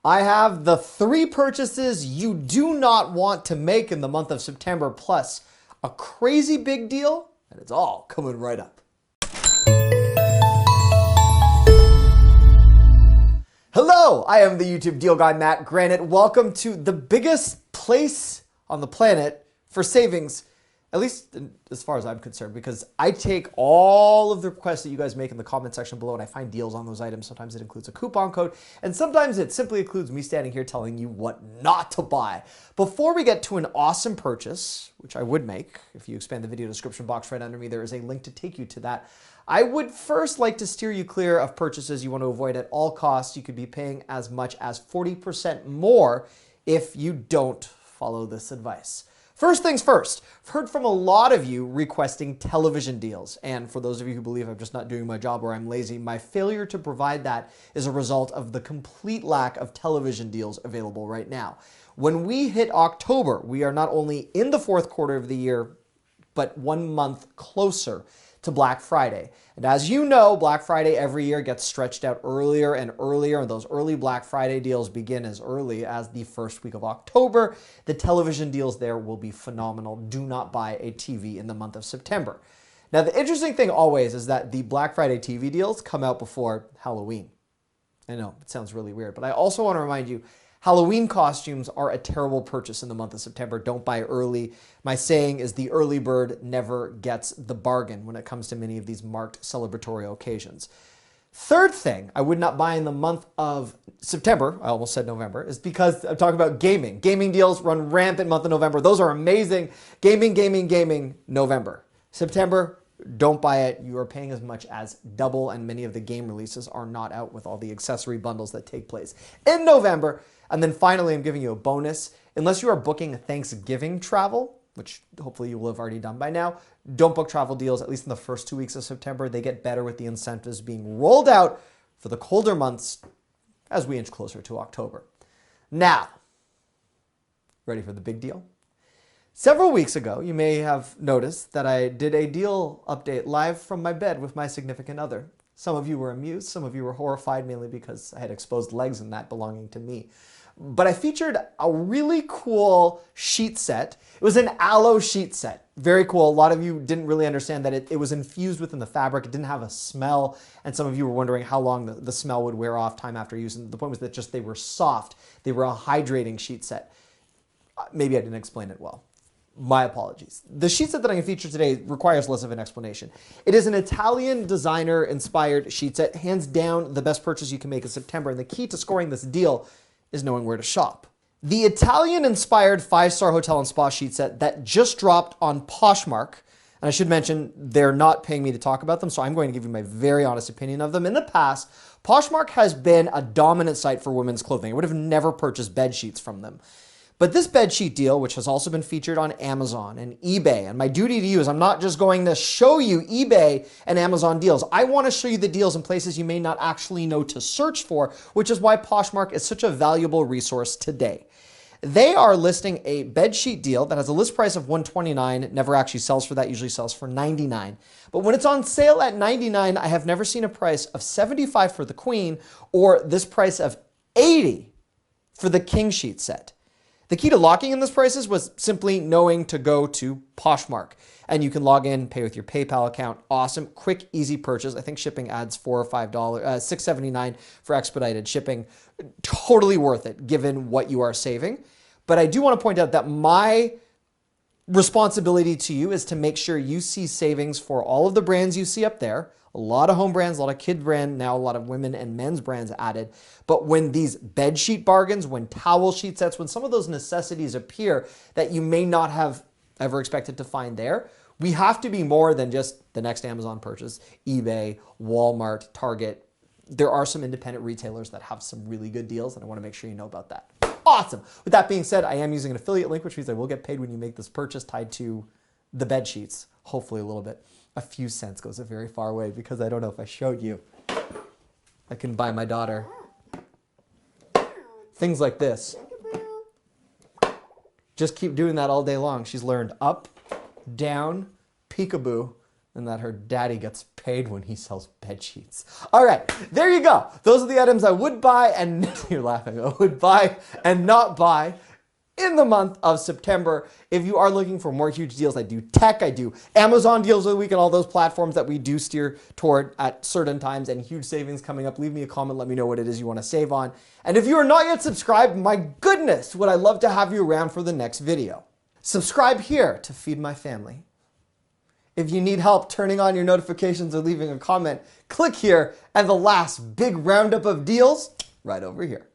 I have the 3 purchases you do not want to make in the month of September, plus a crazy big deal, and it's all coming right up. Hello, I am the YouTube deal guy, Matt Granite. Welcome to the biggest place on the planet for savings, at least as far as I'm concerned, because I take all of the requests that you guys make in the comment section below and I find deals on those items. Sometimes it includes a coupon code, and sometimes it simply includes me standing here telling you what not to buy. Before we get to an awesome purchase, which I would make, if you expand the video description box right under me, there is a link to take you to that. I would first like to steer you clear of purchases you want to avoid at all costs. You could be paying as much as 40% more if you don't follow this advice. First things first, I've heard from a lot of you requesting television deals. And for those of you who believe I'm just not doing my job or I'm lazy, my failure to provide that is a result of the complete lack of television deals available right now. When we hit October, we are not only in the fourth quarter of the year, but 1 month closer to Black Friday. And as you know, Black Friday every year gets stretched out earlier and earlier, and those early Black Friday deals begin as early as the first week of October. The television deals there will be phenomenal. Do not buy a TV in the month of September. Now, the interesting thing always is that the Black Friday TV deals come out before Halloween. I know, it sounds really weird, but I also want to remind you, Halloween costumes are a terrible purchase in the month of September. Don't buy early. My saying is the early bird never gets the bargain when it comes to many of these marked celebratory occasions. Third thing I would not buy in the month of September, I almost said November, is because I'm talking about gaming. Gaming deals run rampant month of November. Those are amazing. Gaming, November. September, don't buy it. You are paying as much as double, and many of the game releases are not out with all the accessory bundles that take place in November. And then finally, I'm giving you a bonus. Unless you are booking Thanksgiving travel, which hopefully you will have already done by now, don't book travel deals, at least in the first 2 weeks of September. They get better with the incentives being rolled out for the colder months as we inch closer to October. Now, ready for the big deal? Several weeks ago, you may have noticed that I did a deal update live from my bed with my significant other. Some of you were amused, some of you were horrified, mainly because I had exposed legs in that belonging to me. But I featured a really cool sheet set. It was an aloe sheet set. Very cool. A lot of you didn't really understand that it was infused within the fabric. It didn't have a smell. And some of you were wondering how long the smell would wear off time after use. And the point was that just they were soft. They were a hydrating sheet set. Maybe I didn't explain it well. My apologies. The sheet set that I'm going to feature today requires less of an explanation. It is an Italian designer-inspired sheet set, hands down the best purchase you can make in September, and the key to scoring this deal is knowing where to shop. The Italian-inspired 5-star hotel and spa sheet set that just dropped on Poshmark, and I should mention they're not paying me to talk about them, so I'm going to give you my very honest opinion of them. In the past, Poshmark has been a dominant site for women's clothing. I would have never purchased bed sheets from them. But this bedsheet deal, which has also been featured on Amazon and eBay, and my duty to you is I'm not just going to show you eBay and Amazon deals. I want to show you the deals in places you may not actually know to search for, which is why Poshmark is such a valuable resource today. They are listing a bedsheet deal that has a list price of $129. It never actually sells for that, usually sells for $99. But when it's on sale at $99, I have never seen a price of $75 for the queen or this price of $80 for the king sheet set. The key to locking in these prices was simply knowing to go to Poshmark. And you can log in, pay with your PayPal account. Awesome, quick, easy purchase. I think shipping adds $4 or $5, $6.79 for expedited shipping. Totally worth it, given what you are saving. But I do want to point out that my responsibility to you is to make sure you see savings for all of the brands you see up there. A lot of home brands, a lot of kid brand, now a lot of women and men's brands added. But when these bed sheet bargains, when towel sheet sets, when some of those necessities appear that you may not have ever expected to find there, we have to be more than just the next Amazon purchase, eBay, Walmart, Target. There are some independent retailers that have some really good deals, and I want to make sure you know about that. Awesome. With that being said, I am using an affiliate link, which means I will get paid when you make this purchase tied to the bed sheets, hopefully a little bit. A few cents goes a very far way because I don't know if I showed you. I can buy my daughter things like this. Just keep doing that all day long. She's learned up, down, peekaboo, and that her daddy gets paid when he sells bed sheets. All right, there you go. Those are the items I would buy and you're laughing. I would buy and not buy in the month of September. If you are looking for more huge deals, I do tech, I do Amazon deals of the week and all those platforms that we do steer toward at certain times and huge savings coming up. Leave me a comment, let me know what it is you want to save on. And if you are not yet subscribed, my goodness, would I love to have you around for the next video. Subscribe here to feed my family. If you need help turning on your notifications or leaving a comment, click here, and the last big roundup of deals right over here.